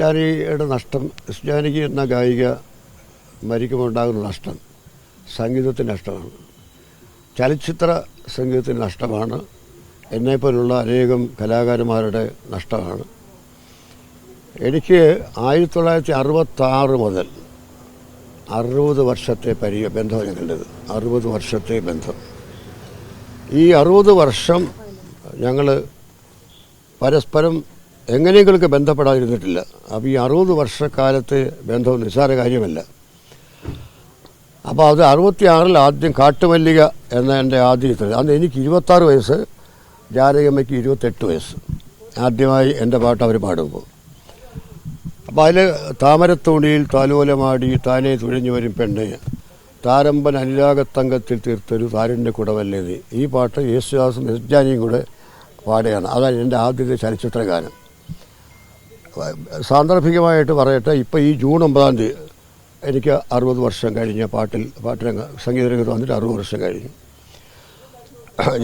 ജാനകിയുടെ നഷ്ടം, ജാനകി എന്ന ഗായിക മരിക്കുമ്പോൾ ഉണ്ടാകുന്ന നഷ്ടം സംഗീതത്തിൻ്റെ നഷ്ടമാണ്, ചലച്ചിത്ര സംഗീതത്തിൻ്റെ നഷ്ടമാണ്, എന്നെപ്പോലുള്ള അനേകം കലാകാരന്മാരുടെ നഷ്ടമാണ്. എനിക്ക് 1966 മുതൽ 60 വർഷത്തെ ബന്ധം ഞങ്ങളുടേത്. 60 വർഷത്തെ ബന്ധം. ഈ 60 വർഷം ഞങ്ങൾ പരസ്പരം എങ്ങനെയെങ്കിലുമൊക്കെ ബന്ധപ്പെടാതിരുന്നിട്ടില്ല. അപ്പോൾ ഈ 60 വർഷക്കാലത്തെ ബന്ധം നിസ്സാര കാര്യമല്ല. അപ്പോൾ അത് 66 ആദ്യം കാട്ടുമല്ലിക എന്ന എൻ്റെ ആദ്യ ചിത്രം. അന്ന് എനിക്ക് 26 വയസ്സ്, ജാനകിയമ്മയ്ക്ക് 28 വയസ്സ്. ആദ്യമായി എൻ്റെ പാട്ട് അവർ പാടുമ്പോൾ അപ്പോൾ അതിൽ താമരത്തോണിയിൽ താലോലമാടി താനെ തുഴഞ്ഞു വരും പെണ്ണ്, താരമ്പൻ അനുരാഗത്തങ്കത്തിൽ തീർത്തൊരു താരൻ്റെ കുടവല്ലേ നീ. ഈ പാട്ട് യേശുദാസും എസ് ജാനകിയും കൂടെ പാടുകയാണ്. അതാണ് എൻ്റെ ആദ്യത്തെ ചലച്ചിത്ര ഗാനം. സാന്ദർഭികമായിട്ട് പറയട്ടെ, ഇപ്പോൾ ഈ ജൂൺ 9 എനിക്ക് 60 വർഷം കഴിഞ്ഞ പാട്ടിരംഗ സംഗീതരംഗത്ത് വന്നിട്ട് 60 വർഷം കഴിഞ്ഞു.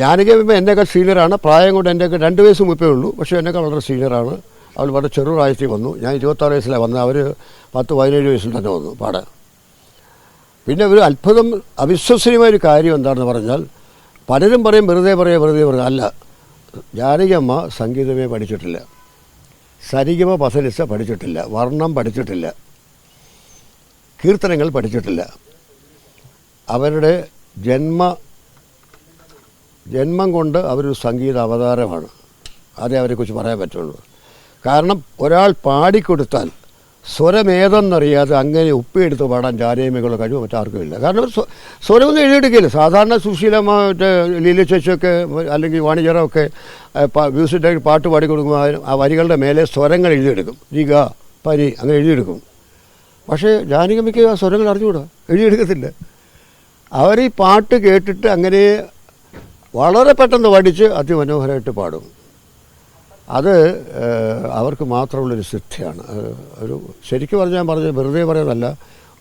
ജാനകിയമ്മ എന്നേക്കാൾ സീനിയറാണ്. പ്രായം കൊണ്ട് എൻ്റെയൊക്കെ 2 വയസ്സ് മുപ്പേ ഉള്ളൂ. പക്ഷേ എന്നേക്കാൾ വളരെ സീനിയറാണ്. അവൾ വളരെ ചെറുപ്രായത്തിൽ വന്നു. ഞാൻ 26 വയസ്സിലാണ് വന്നത്. അവർ 10-17 വയസ്സിൽ തന്നെ വന്നു പാടാൻ. പിന്നെ ഒരു അത്ഭുതം, അവിശ്വസനീയമായൊരു കാര്യം എന്താണെന്ന് പറഞ്ഞാൽ, പലരും പറയും വെറുതെ പറയുക. അല്ല, ജാനകിയമ്മ സംഗീതമേ പഠിച്ചിട്ടില്ല, സരിഗമ പസലിസ പഠിച്ചിട്ടില്ല, വർണ്ണം പഠിച്ചിട്ടില്ല, കീർത്തനങ്ങൾ പഠിച്ചിട്ടില്ല. അവരുടെ ജന്മം കൊണ്ട് അവരൊരു സംഗീത അവതാരമാണ്. അതേ അവരെക്കുറിച്ച് പറയാൻ പറ്റുള്ളൂ. കാരണം ഒരാൾ പാടിക്കൊടുത്താൽ സ്വരമേതെന്നറിയാതെ അങ്ങനെ ഉപ്പിയെടുത്ത് പാടാൻ ജാനകിയമ്മയ്ക്കുള്ള കഴിവ് മറ്റാർക്കുമില്ല. കാരണം സ്വരമൊന്നും എഴുതിയെടുക്കില്ല. സാധാരണ സുശീലമ്മ, ലീല ചേച്ചിയൊക്കെ അല്ലെങ്കിൽ വാണിജ്യറൊക്കെ മ്യൂസിക് ഡയറക്ടർ പാട്ട് പാടിക്കൊടുക്കുമ്പോൾ ആ വരികളുടെ മേലെ സ്വരങ്ങൾ എഴുതിയെടുക്കും. രിഗ പനി അങ്ങനെ എഴുതിയെടുക്കും. പക്ഷേ ജാനകിയമ്മയ്ക്ക് ആ സ്വരങ്ങൾ അറിഞ്ഞുകൂടാ, എഴുതിയെടുക്കത്തില്ല. അവർ ഈ പാട്ട് കേട്ടിട്ട് അങ്ങനെ വളരെ പെട്ടെന്ന് പഠിച്ച് അതിമനോഹരമായിട്ട് പാടും. അത് അവർക്ക് മാത്രമുള്ളൊരു സിദ്ധിയാണ്. ഒരു ശരിക്കും പറഞ്ഞാൽ വെറുതെ പറയുന്നതല്ല,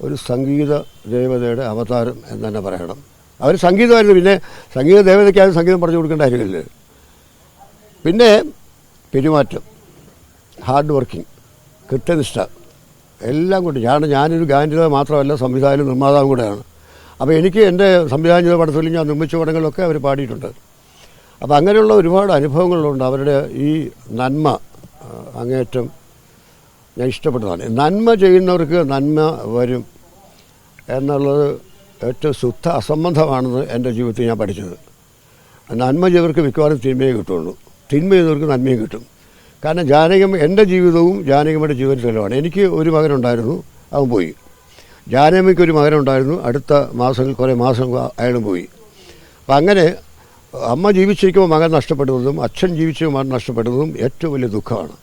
ഒരു സംഗീത ദേവതയുടെ അവതാരം എന്ന് തന്നെ പറയണം. അവർ സംഗീതമായിരുന്നു. പിന്നെ സംഗീത ദേവതയ്ക്കാരും സംഗീതം പറഞ്ഞു കൊടുക്കേണ്ട കാര്യമില്ല. പിന്നെ പെരുമാറ്റം, ഹാർഡ് വർക്കിംഗ്, കൃത്യനിഷ്ഠ എല്ലാം കൊണ്ട് ഞാനൊരു ഗാനരചയിതാവ് മാത്രമല്ല, സംവിധായകനും നിർമ്മാതാവും കൂടെയാണ്. അപ്പോൾ എനിക്ക് എൻ്റെ സംവിധാനം ചെയ്ത പടത്തിൽ ഞാൻ നിർമ്മിച്ച പടങ്ങളിലൊക്കെ അവർ പാടിയിട്ടുണ്ട്. അപ്പോൾ അങ്ങനെയുള്ള ഒരുപാട് അനുഭവങ്ങളുണ്ട്. അവരുടെ ഈ നന്മ അങ്ങേയറ്റം ഞാൻ ഇഷ്ടപ്പെട്ടതാണ്. നന്മ ചെയ്യുന്നവർക്ക് നന്മ വരും എന്നുള്ളത് ഏറ്റവും ശുദ്ധ അസംബന്ധമാണെന്ന് എൻ്റെ ജീവിതത്തിൽ ഞാൻ പഠിച്ചത്. നന്മ ചെയ്തവർക്ക് മിക്കവാറും തിന്മയെ കിട്ടുള്ളൂ, തിന്മ ചെയ്തവർക്ക് നന്മയും കിട്ടും. കാരണം ജാനകിയമ്മ, എൻ്റെ ജീവിതവും ജാനകിയമ്മയുടെ ജീവിതത്തിൽ തെളിവാണ്. എനിക്ക് ഒരു മകനുണ്ടായിരുന്നു, അവൻ പോയി. ജാനകിയമ്മയ്ക്ക് ഒരു മകനുണ്ടായിരുന്നു, അടുത്ത കുറേ മാസം അയാളും പോയി. അപ്പം അങ്ങനെ അമ്മ ജീവിച്ചിരിക്കുമ്പോൾ മകൻ നഷ്ടപ്പെടുന്നതും അച്ഛൻ ജീവിച്ചിരിക്കുമ്പോൾ മകൻ നഷ്ടപ്പെടുന്നതും ഏറ്റവും വലിയ ദുഃഖമാണ്.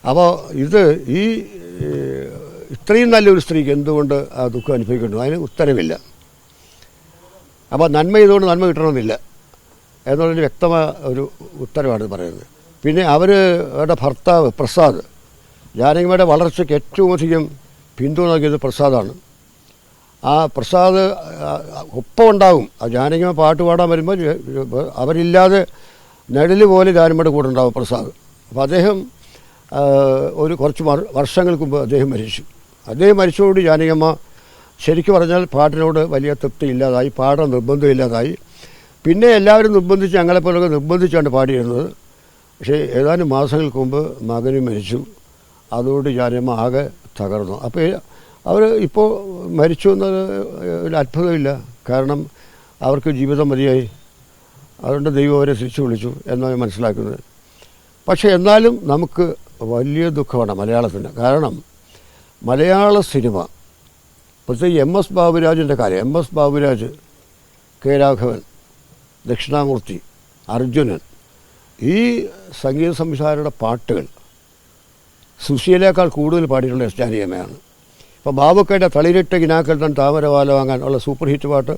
അപ്പോൾ ഇത്രയും നല്ലൊരു സ്ത്രീക്ക് എന്തുകൊണ്ട് ആ ദുഃഖം അനുഭവിക്കുന്നു? അതിന് ഉത്തരവില്ല. അപ്പോൾ നന്മ ചെയ്തുകൊണ്ട് നന്മ കിട്ടണമെന്നില്ല എന്നുള്ളൊരു വ്യക്തമായ ഒരു ഉത്തരവാണ് പറയുന്നത്. പിന്നെ അവരുടെ ഭർത്താവ് പ്രസാദ്, ജാനകിയമ്മയുടെ വളർച്ചയ്ക്ക് ഏറ്റവും അധികം പിന്തുണ നൽകിയത് പ്രസാദാണ്. ആ പ്രസാദ് ഒപ്പം ഉണ്ടാവും. ജാനകിയമ്മ പാട്ട് പാടാൻ വരുമ്പോൾ അവരില്ലാതെ നിഴല് പോലെ ജാനകിയമ്മയുടെ കൂടെ ഉണ്ടാവും പ്രസാദ്. അപ്പോൾ അദ്ദേഹം കുറച്ച് വർഷങ്ങൾക്ക് മുമ്പ് അദ്ദേഹം മരിച്ചു. അദ്ദേഹം മരിച്ചതോടുകൂടി ജാനകിയമ്മ ശരിക്കും പറഞ്ഞാൽ പാട്ടിനോട് വലിയ തൃപ്തി ഇല്ലാതായി, പാടാൻ നിർബന്ധമില്ലാതായി. പിന്നെ എല്ലാവരും നിർബന്ധിച്ച്, ഞങ്ങളെപ്പോലൊക്കെ നിർബന്ധിച്ചാണ് പാടിയിരുന്നത്. പക്ഷേ ഏതാനും മാസങ്ങൾക്ക് മുമ്പ് മകനും മരിച്ചു. അതുകൊണ്ട് ജാനകിയമ്മ ആകെ തകർന്നു. അപ്പോൾ അവർ ഇപ്പോൾ മരിച്ചു എന്നത് ഒരു അത്ഭുതമില്ല. കാരണം അവർക്ക് ജീവിതം മതിയായി, അതുകൊണ്ട് ദൈവം അവരെ തിരിച്ചു വിളിച്ചു എന്നാണ് മനസ്സിലാക്കുന്നത്. പക്ഷേ എന്നാലും നമുക്ക് വലിയ ദുഃഖമാണ് മലയാളത്തിന്. കാരണം മലയാള സിനിമ, പ്രത്യേകിച്ച് MS ബാബുരാജിൻ്റെ കാര്യം, MS ബാബുരാജ്, K രാഘവൻ, ദക്ഷിണാമൂർത്തി, അർജുനൻ, ഈ സംഗീത സംവിധായകരുടെ പാട്ടുകൾ സുശീലയേക്കാൾ കൂടുതൽ പാടിയിട്ടുള്ള എസ് ജാനകിയമ്മയാണ്. ഇപ്പോൾ ബാബുക്കയുടെ തളിരിട്ട കിനാക്കൾ തൻ താമരവാല വാങ്ങാൻ ഉള്ള സൂപ്പർ ഹിറ്റ് പാട്ട്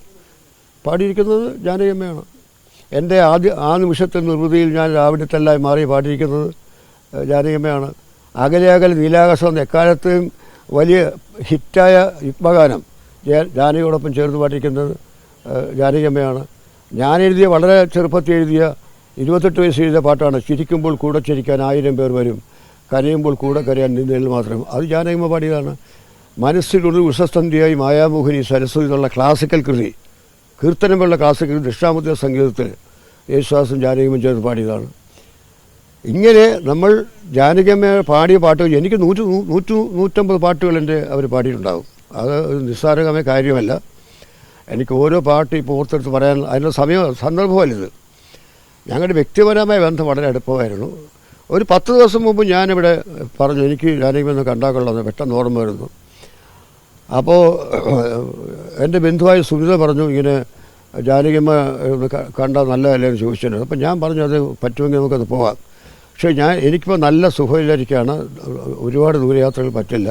പാടിയിരിക്കുന്നത് ജാനകിയമ്മയാണ്. എൻ്റെ ആ നിമിഷത്തിൽ നിർവൃതിയിൽ ഞാൻ രാവിലത്തെല്ലാം മാറി പാടിയിരിക്കുന്നത് ജാനകിയമ്മയാണ്. അകലെ അകലെ നീലാകാശം എന്ന എക്കാലത്തെയും വലിയ ഹിറ്റായ യുഗ്മഗാനം ജാനകിയോടൊപ്പം ചേർന്ന് പാടിയിരിക്കുന്നത് ജാനകിയമ്മയാണ്. വളരെ ചെറുപ്പത്തിൽ എഴുതിയ 28 വയസ്സ് എഴുതിയ പാട്ടാണ് ചിരിക്കുമ്പോൾ കൂടെ ചിരിക്കാൻ 1000 പേർ വരും, കരയുമ്പോൾ കൂടെ കരയാൻ നിന്നതിൽ മാത്രം. അത് ജാനകിയമ്മ പാടിയതാണ്. മനസ്സിലൊരു ഉഷസന്ധ്യയായി മായാമോഹിനി സരസ്വതി എന്നുള്ള ക്ലാസിക്കൽ കൃതി, കീർത്തനം പോലുള്ള ക്ലാസിക്കൽ ദക്ഷിണാമൂർത്തി സംഗീതത്തിൽ യേശുദാസും ജാനകിയമ്മയും ചേർന്ന് പാടിയതാണ്. ഇങ്ങനെ നമ്മൾ ജാനകിയമ്മ പാടിയ പാട്ടുകൾ എനിക്ക് 150 പാട്ടുകൾ അവർ പാടിയിട്ടുണ്ടാകും. അത് നിസ്സാരമായ കാര്യമല്ല. എനിക്ക് ഓരോ പാട്ട് ഇപ്പോൾ ഓർത്തെടുത്ത് പറയാൻ അതിനുള്ള സന്ദർഭമല്ലിത്. ഞങ്ങളുടെ വ്യക്തിപരമായ ബന്ധം വളരെ അടുപ്പമായിരുന്നു. ഒരു 10 ദിവസം മുമ്പ് ഞാനിവിടെ പറഞ്ഞു എനിക്ക് ജാനകിയമ്മ കണ്ടാൽ കൊള്ളാമെന്ന് പെട്ടെന്ന് ഓർമ്മ വരുന്നു. അപ്പോൾ എൻ്റെ ബന്ധുവായ സുനിത പറഞ്ഞു ഇങ്ങനെ ജാനകിയമ്മ കണ്ടാൽ നല്ലതല്ലേ എന്ന് ചോദിച്ചിട്ടുണ്ട്. അപ്പം ഞാൻ പറഞ്ഞു അത് പറ്റുമെങ്കിൽ നമുക്കത് പോകാം. പക്ഷേ എനിക്കിപ്പോൾ നല്ല സുഖമില്ലായിരിക്കുകയാണ്, ഒരുപാട് ദൂരയാത്രകൾ പറ്റില്ല,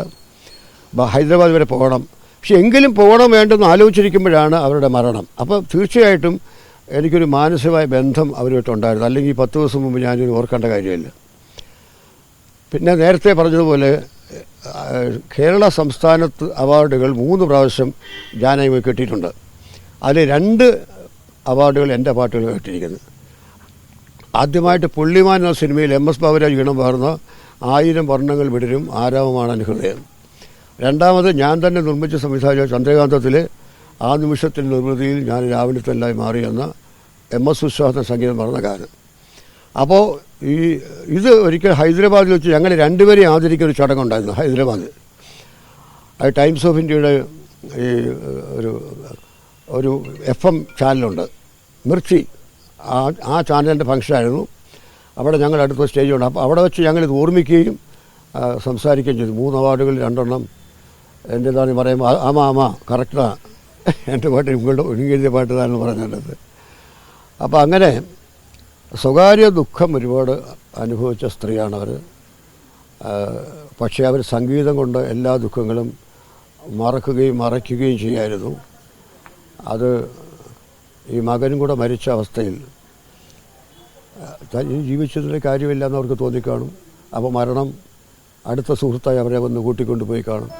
ഹൈദരാബാദ് വരെ പോകണം. പക്ഷെ എങ്കിലും പോകണം വേണ്ടെന്ന് ആലോചിച്ചിരിക്കുമ്പോഴാണ് അവരുടെ മരണം. അപ്പോൾ തീർച്ചയായിട്ടും എനിക്കൊരു മാനസികമായ ബന്ധം അവരുമായിട്ടുണ്ടായിരുന്നു. അല്ലെങ്കിൽ 10 ദിവസം മുമ്പ് ഞാനിത് ഓർക്കേണ്ട കാര്യമില്ല. പിന്നെ നേരത്തെ പറഞ്ഞതുപോലെ കേരള സംസ്ഥാനത്ത് അവാർഡുകൾ 3 പ്രാവശ്യം ജാനകിയമ്മ കിട്ടിയിട്ടുണ്ട്. അതിൽ 2 അവാർഡുകൾ എൻ്റെ പാട്ടുകൾ കിട്ടിയിരിക്കുന്നത്. ആദ്യമായിട്ട് പുള്ളിമാൻ എന്ന സിനിമയിൽ MS ബാബുരാജ് ഈണം പകർന്ന 1000 വർണ്ണങ്ങൾ വിടരും ആരാമമാണ് എൻ്റെ ഹൃദയം. രണ്ടാമത് ഞാൻ തന്നെ നിർമ്മിച്ച സംവിധായക ചന്ദ്രകാന്തത്തിലെ ആ നിമിഷത്തിൻ്റെ നിർവൃതിയിൽ ഞാൻ രാവിലത്തെല്ലായി മാറിയെന്ന MS വിശ്വാസ സംഗീതം പറഞ്ഞ കാലം. അപ്പോൾ ഇത് ഒരിക്കൽ ഹൈദരാബാദിൽ വെച്ച് ഞങ്ങൾ 2 പേരെയും ആദരിക്കുന്ന ഒരു ചടങ്ങുണ്ടായിരുന്നു ഹൈദരാബാദിൽ. അത് ടൈംസ് ഓഫ് ഇന്ത്യയുടെ ഈ ഒരു FM ചാനലുണ്ട്, മിർച്ചി, ആ ചാനലിൻ്റെ ഫംഗ്ഷനായിരുന്നു. അവിടെ ഞങ്ങൾ അടുത്ത സ്റ്റേജുണ്ട്. അപ്പോൾ അവിടെ വെച്ച് ഞങ്ങളിത് ഓർമ്മിക്കുകയും സംസാരിക്കുകയും ചെയ്തു. 3 അവാർഡുകൾ 2 എണ്ണം എൻ്റേതാണെന്ന് പറയുമ്പോൾ ആമാ കറക്റ്റാണ്, എൻ്റെ പാട്ട് നിങ്ങളുടെ ഒഴുകിയ പാട്ട് താനെന്ന് പറഞ്ഞിട്ടത്. അപ്പോൾ അങ്ങനെ സ്വകാര്യ ദുഃഖം ഒരുപാട് അനുഭവിച്ച സ്ത്രീയാണ് അവർ. പക്ഷേ അവർ സംഗീതം കൊണ്ട് എല്ലാ ദുഃഖങ്ങളും മറയ്ക്കുകയും ചെയ്യായിരുന്നു. അത് ഈ മകനും കൂടെ മരിച്ച അവസ്ഥയിൽ ജീവിച്ചതിൻ്റെ കാര്യമില്ല എന്ന് അവർക്ക് തോന്നിക്കാണും. അപ്പോൾ മരണം അടുത്ത സുഹൃത്തായി അവരെ വന്ന് കൂട്ടിക്കൊണ്ടുപോയി കാണും.